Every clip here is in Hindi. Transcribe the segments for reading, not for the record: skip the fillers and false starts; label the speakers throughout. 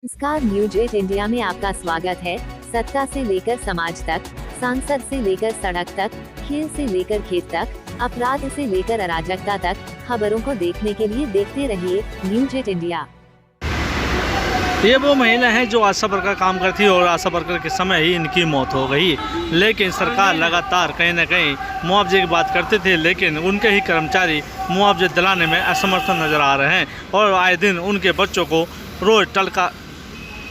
Speaker 1: नमस्कार, न्यूज 8 इंडिया में आपका स्वागत है। सत्ता से लेकर समाज तक, सांसद से लेकर सड़क तक, खेल से लेकर खेत तक, अपराध से लेकर अराजकता तक, खबरों को देखने के लिए देखते रहिए न्यूज 8 इंडिया।
Speaker 2: ये वो महिला है जो आशा वर्कर काम करती है और आशा वर्कर के समय ही इनकी मौत हो गई। लेकिन सरकार लगातार कहीं न कहीं मुआवजे की बात करते थे, लेकिन उनके ही कर्मचारी मुआवजे दिलाने में असमर्थ नजर आ रहे हैं और आए दिन उनके बच्चों को रोज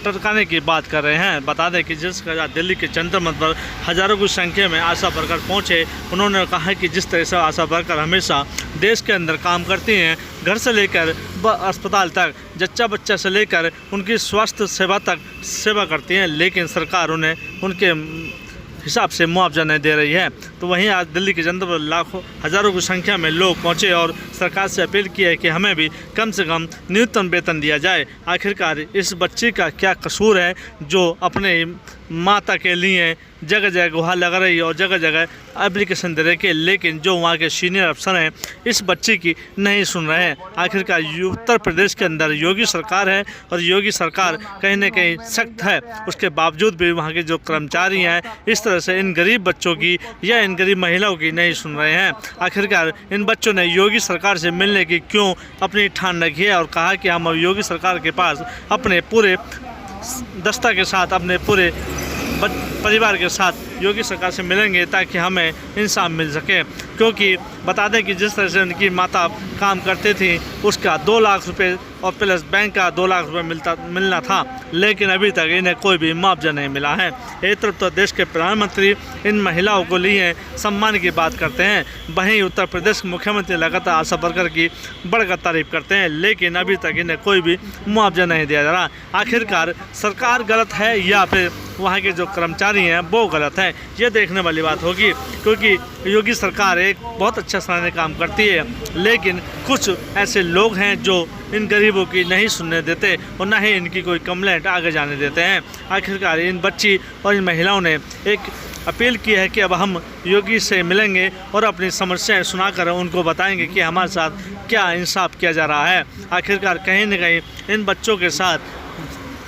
Speaker 2: टरकाने की बात कर रहे हैं। बता दें कि जिस दिल्ली के जंतर मंतर पर हज़ारों की संख्या में आशा वर्कर पहुंचे, उन्होंने कहा कि जिस तरह से आशा वर्कर हमेशा देश के अंदर काम करती हैं, घर से लेकर अस्पताल तक, जच्चा बच्चा से लेकर उनकी स्वास्थ्य सेवा तक सेवा करती हैं, लेकिन सरकार उन्हें उनके हिसाब से मुआवजा नहीं दे रही है। तो वहीं आज दिल्ली के जंतर पर लाखों हज़ारों की संख्या में लोग पहुंचे और सरकार से अपील की है कि हमें भी कम से कम न्यूनतम वेतन दिया जाए। आखिरकार इस बच्ची का क्या कसूर है जो अपने माता के लिए जगह जगह गुहार लगा रही है और जगह जगह एप्लीकेशन दे रही है, लेकिन जो वहाँ के सीनियर अफसर हैं इस बच्ची की नहीं सुन रहे हैं। आखिरकार उत्तर प्रदेश के अंदर योगी सरकार है और योगी सरकार कहीं न कहीं सख्त है, उसके बावजूद भी वहाँ के जो कर्मचारी हैं इस तरह से इन गरीब बच्चों की या इन गरीब महिलाओं की नहीं सुन रहे हैं। आखिरकार इन बच्चों ने योगी सरकार से मिलने की क्यों अपनी ठान रखी है और कहा कि हम योगी सरकार के पास अपने पूरे दस्ता के साथ, अपने पूरे परिवार के साथ योगी सरकार से मिलेंगे ताकि हमें इंसाफ मिल सके। क्योंकि बता दें कि जिस तरह से उनकी माता काम करती थी उसका 2 लाख रुपए और प्लस बैंक का 2 लाख रुपए मिलना था, लेकिन अभी तक इन्हें कोई भी मुआवजा नहीं मिला है। एक तरफ तो देश के प्रधानमंत्री इन महिलाओं को लिए सम्मान की बात करते हैं, वहीं उत्तर प्रदेश के मुख्यमंत्री लगातार आशा वर्कर की बढ़कर तारीफ करते हैं, लेकिन अभी तक इन्हें कोई भी मुआवजा नहीं दिया जा रहा। आखिरकार सरकार गलत है या फिर वहाँ के जो कर्मचारी हैं वो गलत हैं, ये देखने वाली बात होगी। क्योंकि योगी सरकार एक बहुत अच्छा सराहनीय काम करती है, लेकिन कुछ ऐसे लोग हैं जो इन गरीबों की नहीं सुनने देते और ना ही इनकी कोई कंप्लेंट आगे जाने देते हैं। आखिरकार इन बच्ची और इन महिलाओं ने एक अपील की है कि अब हम योगी से मिलेंगे और अपनी समस्याएं सुनाकर उनको बताएंगे कि हमारे साथ क्या इंसाफ किया जा रहा है। आखिरकार कहीं न कहीं इन बच्चों के साथ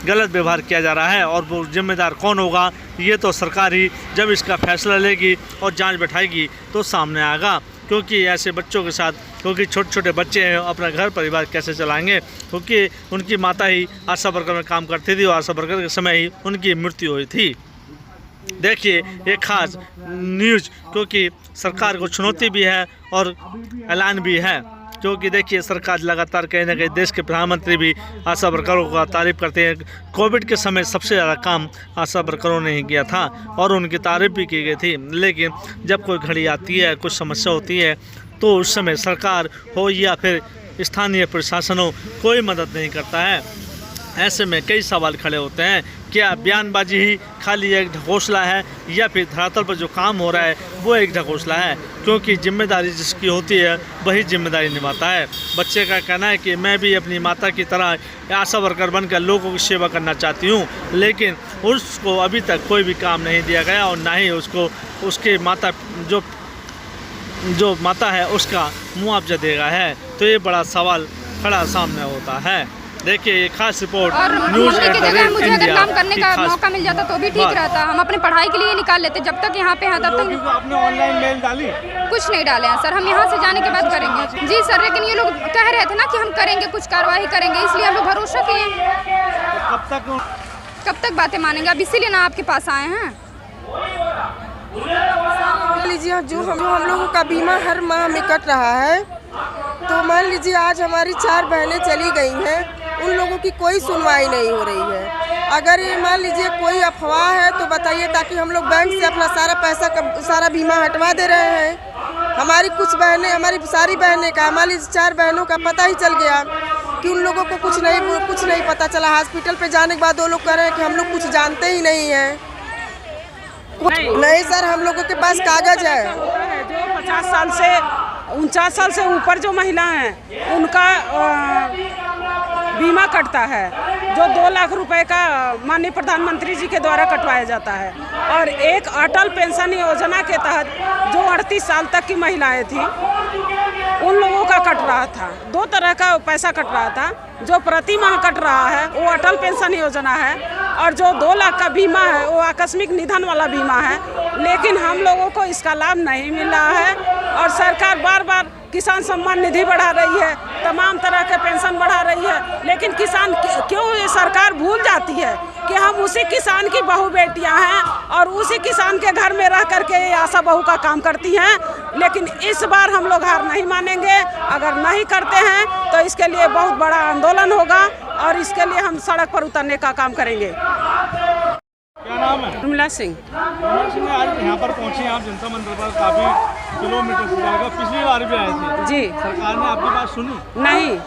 Speaker 2: गलत व्यवहार किया जा रहा है और वो जिम्मेदार कौन होगा ये तो सरकार ही जब इसका फैसला लेगी और जांच बैठाएगी तो सामने आएगा। क्योंकि ऐसे बच्चों के साथ, क्योंकि छोटे छोटे बच्चे हैं, अपना घर परिवार कैसे चलाएंगे, क्योंकि उनकी माता ही आशा वर्कर में काम करती थी और आशा वर्कर के समय ही उनकी मृत्यु हुई थी। देखिए ये खास न्यूज़, क्योंकि सरकार को चुनौती भी है और ऐलान भी है। क्योंकि देखिए सरकार लगातार कहीं ना कहीं, देश के प्रधानमंत्री भी आशा वर्करों का तारीफ करते हैं। कोविड के समय सबसे ज़्यादा काम आशा वर्करों ने ही किया था और उनकी तारीफ भी की गई थी, लेकिन जब कोई घड़ी आती है, कुछ समस्या होती है, तो उस समय सरकार हो या फिर स्थानीय प्रशासन हो, कोई मदद नहीं करता है। ऐसे में कई सवाल खड़े होते हैं, क्या बयानबाजी ही खाली एक ढकोसला है या फिर धरातल पर जो काम हो रहा है वो एक ढकोसला है। क्योंकि जिम्मेदारी जिसकी होती है वही जिम्मेदारी निभाता है। बच्चे का कहना है कि मैं भी अपनी माता की तरह आशा वर्कर बनकर लोगों की सेवा करना चाहती हूँ, लेकिन उसको अभी तक कोई भी काम नहीं दिया गया और ना ही उसको उसके माता जो माता है उसका मुआवजा देगा है। तो ये बड़ा सवाल खड़ा सामने होता है। देखिए ये खास रिपोर्ट न्यूज़
Speaker 3: की जगह मुझे अगर काम करने का मौका मिल जाता तो भी ठीक रहता। हम अपने पढ़ाई के लिए निकाल लेते, जब तक यहाँ पे हैं तब तक।
Speaker 2: आपने ऑनलाइन मेल डाली?
Speaker 3: कुछ नहीं डाले हैं सर, हम यहाँ से जाने के बाद करेंगे। जी सर, लेकिन ये लोग कह रहे थे ना कि हम करेंगे, कुछ कार्रवाई करेंगे, इसलिए हम लोग भरोसा किए। कब तक बातें मानेंगे? अब इसीलिए ना आपके पास आए हैं।
Speaker 4: लीजिए जो हम लोगों का बीमा हर माह में कट रहा है, तो मान लीजिए आज हमारी 4 बहनें चली गई हैं, उन लोगों की कोई सुनवाई नहीं हो रही है। अगर ये मान लीजिए कोई अफवाह है तो बताइए, ताकि हम लोग बैंक से अपना सारा पैसा सारा बीमा हटवा दे रहे हैं। हमारी कुछ बहनें, हमारी सारी बहनें का, हमारी 4 बहनों का पता ही चल गया कि उन लोगों को कुछ नहीं पता चला। हॉस्पिटल पे जाने के बाद वो लोग कह रहे हैं कि हम लोग कुछ जानते ही नहीं हैं। नहीं सर, हम लोगों के पास कागज है।
Speaker 5: जो 49 साल से ऊपर जो महिला हैं उनका बीमा कटता है, जो 2 लाख रुपए का माननीय प्रधानमंत्री जी के द्वारा कटवाया जाता है। और एक अटल पेंशन योजना के तहत जो 38 साल तक की महिलाएं थी उन लोगों का कट रहा था। 2 तरह का पैसा कट रहा था। जो प्रति माह कट रहा है वो अटल पेंशन योजना है, और जो 2 लाख का बीमा है वो आकस्मिक निधन वाला बीमा है। लेकिन हम लोगों को इसका लाभ नहीं मिल रहा है, और सरकार बार बार किसान सम्मान निधि बढ़ा रही है, तमाम तरह के पेंशन बढ़ा रही है, लेकिन किसान क्यों ये सरकार भूल जाती है कि हम उसी किसान की बहू बेटियां हैं और उसी किसान के घर में रह करके ये आशा बहू का काम करती हैं। लेकिन इस बार हम लोग हार नहीं मानेंगे। अगर नहीं करते हैं तो इसके लिए बहुत बड़ा आंदोलन होगा, और इसके लिए हम सड़क पर उतरने का काम करेंगे।
Speaker 2: क्या नाम है?
Speaker 5: उर्मिला सिंह।
Speaker 2: आज यहाँ पर पहुँचे आप जनता मंदिर पर, काफ़ी किलोमीटर से जाएगा, पिछली बार भी आए थे
Speaker 5: जी।
Speaker 2: सरकार ने आपकी बात सुनी?
Speaker 5: नहीं,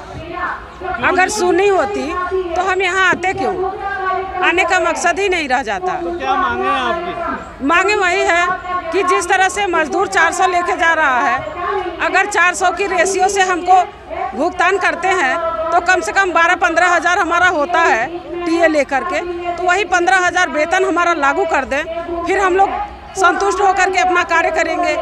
Speaker 5: अगर सुनी होती तो हम यहाँ आते क्यों? आने का मकसद ही नहीं रह जाता।
Speaker 2: तो क्या मांगे हैं आपकी?
Speaker 5: मांगे वही है कि जिस तरह से मजदूर 400 लेके जा रहा है, अगर 400 की रेशियो से हमको भुगतान करते हैं तो कम से कम 12-15 हज़ार हमारा होता है टीए लेकर के, तो वही 15 हज़ार वेतन हमारा लागू कर दें, फिर हम लोग संतुष्ट होकर के अपना कार्य करेंगे।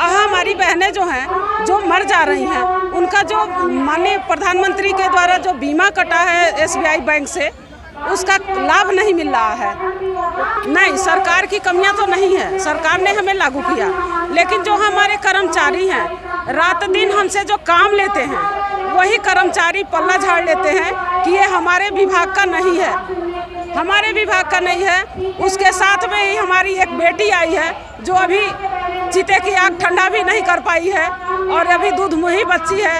Speaker 5: हमारी बहनें जो हैं जो मर जा रही हैं, उनका जो माननीय प्रधानमंत्री के द्वारा जो बीमा कटा है SBI बैंक से, उसका लाभ नहीं मिल रहा है। नहीं, सरकार की कमियां तो नहीं है, सरकार ने हमें लागू किया, लेकिन जो हमारे कर्मचारी हैं रात दिन हमसे जो काम लेते हैं, वही कर्मचारी पल्ला झाड़ लेते हैं कि ये हमारे विभाग का नहीं है, हमारे विभाग का नहीं है। उसके साथ में ही हमारी एक बेटी आई है जो अभी चीते की आग ठंडा भी नहीं कर पाई है, और अभी दूध मुही बच्ची है,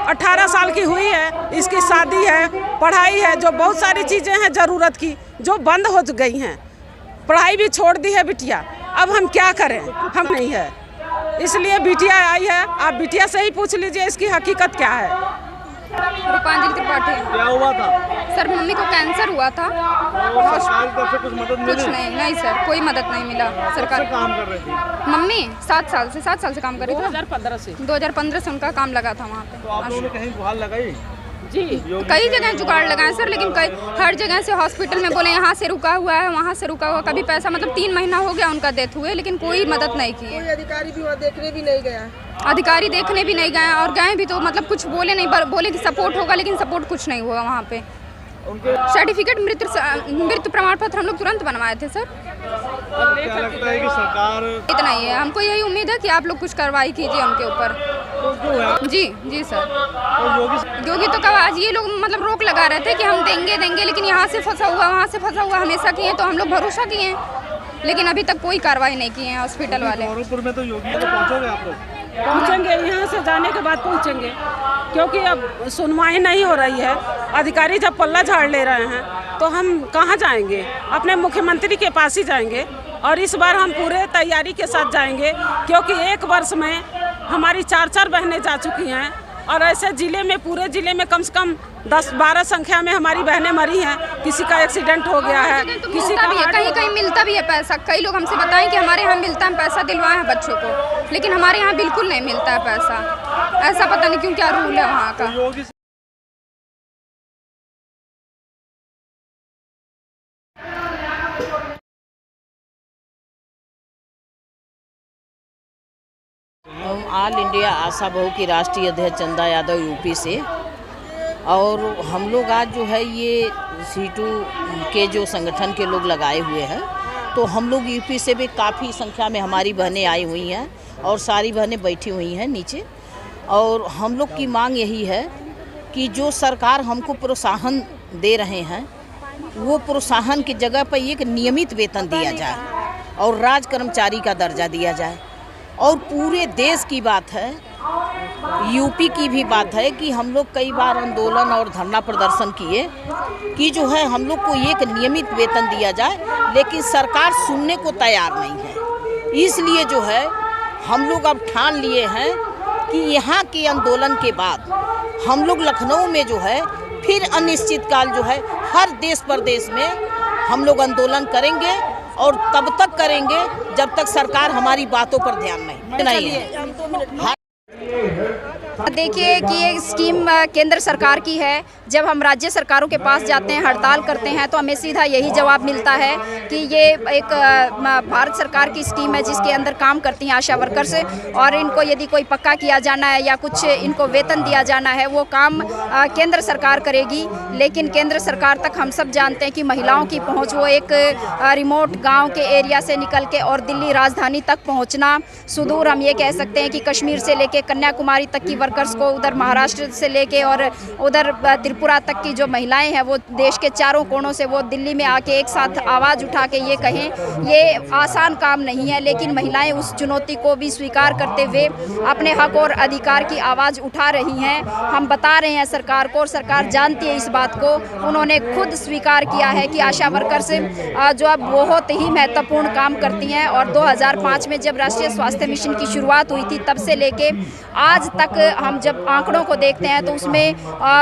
Speaker 5: 18 साल की हुई है, इसकी शादी है, पढ़ाई है, जो बहुत सारी चीज़ें हैं ज़रूरत की जो बंद हो गई हैं। पढ़ाई भी छोड़ दी है बिटिया, अब हम क्या करें? हम नहीं है, इसलिए बिटिया आई है। आप बिटिया से ही पूछ लीजिए इसकी हकीकत क्या है।
Speaker 3: रूपांजलि त्रिपाठी।
Speaker 2: क्या हुआ था?
Speaker 3: सर मम्मी को कैंसर हुआ था।
Speaker 2: सरकार की तरफ से कुछ मदद मिली?
Speaker 3: कुछ नहीं सर, कोई मदद नहीं मिला। सरकार
Speaker 2: काम कर रही थी
Speaker 3: मम्मी 7 साल से काम कर रही थी।
Speaker 5: 2015
Speaker 3: से उनका काम लगा था वहाँ पे।
Speaker 2: तो आप लोगों ने कहीं गुहार लगाई?
Speaker 5: जी,
Speaker 3: कई जगह जुगाड़ लगाए सर, लेकिन हर जगह से हॉस्पिटल में बोले यहाँ से रुका हुआ है, वहाँ से रुका हुआ, कभी पैसा मतलब 3 महीना हो गया उनका डेथ हुए, लेकिन कोई मदद नहीं की है।
Speaker 4: कोई अधिकारी भी वहाँ देखने भी नहीं गया।
Speaker 3: अधिकारी देखने भी नहीं गए, और गए भी तो मतलब कुछ बोले नहीं, बोले कि सपोर्ट होगा, लेकिन सपोर्ट कुछ नहीं हुआ वहाँ पे। सर्टिफिकेट मृत्यु प्रमाण पत्र हम लोग तुरंत बनवाए थे सर।
Speaker 2: क्या लगता है कि सरकार
Speaker 3: इतना ही है, हमको यही उम्मीद है कि आप लोग कुछ कार्रवाई कीजिए उनके ऊपर। जी सर। योगी तो कब आज ये लोग मतलब रोक लगा रहे थे कि हम देंगे, लेकिन यहाँ से फंसा हुआ वहाँ से फंसा हुआ हमेशा किए, तो हम लोग भरोसा किए, लेकिन अभी तक कोई कार्रवाई नहीं की है हॉस्पिटल वाले।
Speaker 2: गौरवपुर में तो योगी को पहुँचोगे आप लोग?
Speaker 5: पहुँचेंगे, यहाँ से जाने के बाद पहुँचेंगे, क्योंकि अब सुनवाई नहीं हो रही है। अधिकारी जब पल्ला झाड़ ले रहे हैं तो हम कहाँ जाएंगे? अपने मुख्यमंत्री के पास ही जाएंगे, और इस बार हम पूरे तैयारी के साथ जाएंगे, क्योंकि 1 वर्ष में हमारी 4 बहनें जा चुकी हैं, और ऐसे ज़िले में पूरे ज़िले में कम से कम 10-12 संख्या में हमारी बहनें मरी हैं। किसी का एक्सीडेंट हो गया है, किसी का भी,
Speaker 3: कहीं मिलता भी है पैसा। कई लोग हमसे बताएं कि हमारे यहाँ मिलता है, पैसा दिलवाए हैं बच्चों को, लेकिन हमारे यहाँ बिल्कुल नहीं मिलता है पैसा। ऐसा पता नहीं क्यों, क्या रूल है वहाँ का।
Speaker 6: हम ऑल इंडिया आशा बहू की राष्ट्रीय अध्यक्ष चंदा यादव यूपी से, और हम लोग आज जो है ये सीटू के जो संगठन के लोग लगाए हुए हैं, तो हम लोग यूपी से भी काफ़ी संख्या में हमारी बहनें आई हुई हैं, और सारी बहनें बैठी हुई हैं नीचे। और हम लोग की मांग यही है कि जो सरकार हमको प्रोत्साहन दे रहे हैं, वो प्रोत्साहन की जगह पर एक नियमित वेतन दिया जाए, और राज कर्मचारी का दर्जा दिया जाए। और पूरे देश की बात है, यूपी की भी बात है कि हम लोग कई बार आंदोलन और धरना प्रदर्शन किए कि जो है हम लोग को एक नियमित वेतन दिया जाए, लेकिन सरकार सुनने को तैयार नहीं है। इसलिए जो है हम लोग अब ठान लिए हैं कि यहाँ के आंदोलन के बाद हम लोग लखनऊ में जो है फिर अनिश्चितकाल जो है हर देश प्रदेश में हम लोग आंदोलन करेंगे, और तब तक करेंगे जब तक सरकार हमारी बातों पर ध्यान नहीं है।
Speaker 7: देखिए कि ये स्कीम केंद्र सरकार की है। जब हम राज्य सरकारों के पास जाते हैं, हड़ताल करते हैं, तो हमें सीधा यही जवाब मिलता है कि ये एक भारत सरकार की स्कीम है जिसके अंदर काम करती हैं आशा वर्कर्स, और इनको यदि कोई पक्का किया जाना है या कुछ इनको वेतन दिया जाना है वो काम केंद्र सरकार करेगी। लेकिन केंद्र सरकार तक हम सब जानते हैं कि महिलाओं की पहुँच, वो एक रिमोट गाँव के एरिया से निकल के और दिल्ली राजधानी तक पहुँचना, सुदूर हम ये कह सकते हैं कि कश्मीर से लेके कन्याकुमारी तक की वर्कर्स को, उधर महाराष्ट्र से लेके और उधर त्रिपुरा तक की जो महिलाएं हैं वो देश के चारों कोनों से वो दिल्ली में आके एक साथ आवाज़ उठा के ये कहें, ये आसान काम नहीं है। लेकिन महिलाएं उस चुनौती को भी स्वीकार करते हुए अपने हक और अधिकार की आवाज़ उठा रही हैं। हम बता रहे हैं सरकार को, और सरकार जानती है इस बात को। उन्होंने खुद स्वीकार किया है कि आशा वर्कर्स जो अब बहुत ही महत्वपूर्ण काम करती हैं, और 2005 में जब राष्ट्रीय स्वास्थ्य मिशन की शुरुआत हुई थी तब से लेके आज तक हम जब आंकड़ों को देखते हैं तो उसमें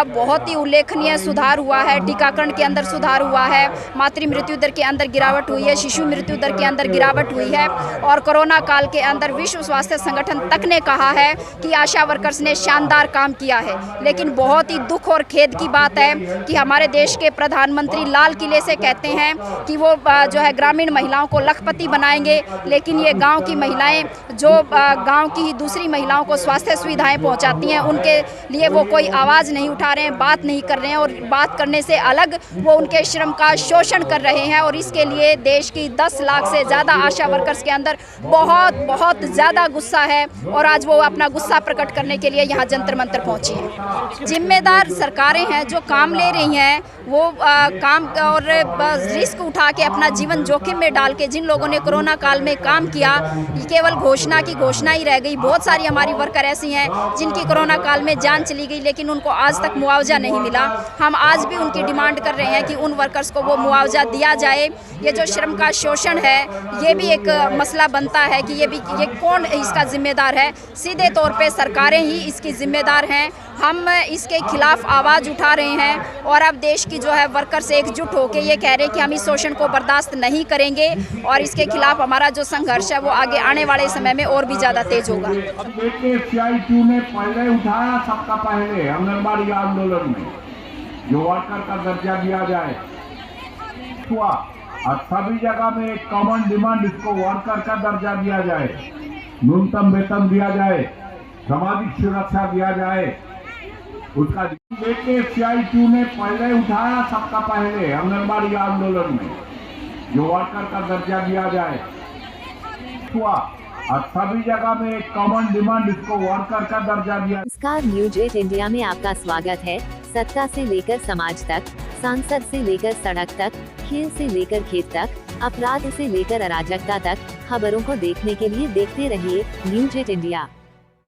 Speaker 7: बहुत ही उल्लेखनीय सुधार हुआ है। टीकाकरण के अंदर सुधार हुआ है, मातृ मृत्यु दर के अंदर गिरावट हुई है, शिशु मृत्यु दर के अंदर गिरावट हुई है, और कोरोना काल के अंदर विश्व स्वास्थ्य संगठन तक ने कहा है कि आशा वर्कर्स ने शानदार काम किया है। लेकिन बहुत ही दुख और खेद की बात है कि हमारे देश के प्रधानमंत्री लाल किले से कहते हैं कि वो जो है ग्रामीण महिलाओं को लखपति बनाएंगे, लेकिन ये गाँव की महिलाएँ जो गाँव की ही दूसरी महिलाओं को स्वास्थ्य सुविधाएं पहुंचाती हैं, उनके लिए वो कोई आवाज़ नहीं उठा रहे हैं, बात नहीं कर रहे हैं, और बात करने से अलग वो उनके श्रम का शोषण कर रहे हैं। और इसके लिए देश की 10 लाख से ज़्यादा आशा वर्कर्स के अंदर बहुत ज़्यादा गुस्सा है, और आज वो अपना गुस्सा प्रकट करने के लिए यहाँ जंतर मंतर पहुँची हैं। जिम्मेदार सरकारें हैं जो काम ले रही हैं, वो काम और रिस्क उठा के अपना जीवन जोखिम में डाल के जिन लोगों ने कोरोना काल में काम किया, केवल घोषणा की घोषणा ही रह गई। बहुत सारी हमारी वर्कर ऐसी हैं जिनकी कोरोना काल में जान चली गई, लेकिन उनको आज तक मुआवजा नहीं मिला। हम आज भी उनकी डिमांड कर रहे हैं कि उन वर्कर्स को वो मुआवजा दिया जाए। ये जो श्रम का शोषण है, ये भी एक मसला बनता है कि ये कौन इसका जिम्मेदार है। सीधे तौर पे सरकारें ही इसकी जिम्मेदार हैं। हम इसके खिलाफ आवाज़ उठा रहे हैं, और अब देश की जो है वर्कर्स एकजुट होकर ये कह रहे हैं कि हम इस शोषण को बर्दाश्त नहीं करेंगे, और इसके खिलाफ हमारा जो संघर्ष है वो आगे आने वाले समय में और भी ज़्यादा तेज होगा।
Speaker 8: CITU ने पहले उठाया सबका पहले आंगनबाड़ी आंदोलन में, जो वर्कर का दर्जा दिया जाए हुआ, और सभी जगह में एक कॉमन डिमांड, इसको वर्कर का दर्जा दिया जाए, न्यूनतम वेतन दिया जाए, सामाजिक सुरक्षा दिया जाए, उसका लेके CITU ने पहले उठाया सबका पहले आंगनबाड़ी आंदोलन में, जो वर्कर का दर्जा दिया जाए हुआ, और सभी जगह में एक कॉमन डिमांड, इसको वर्कर का दर्जा दिया।
Speaker 1: नमस्कार, न्यूज 8 इंडिया में आपका स्वागत है। सत्ता से लेकर समाज तक, सांसद से लेकर सड़क तक, खेल से लेकर खेत तक, अपराध से लेकर अराजकता तक, खबरों को देखने के लिए देखते रहिए न्यूज 8 इंडिया।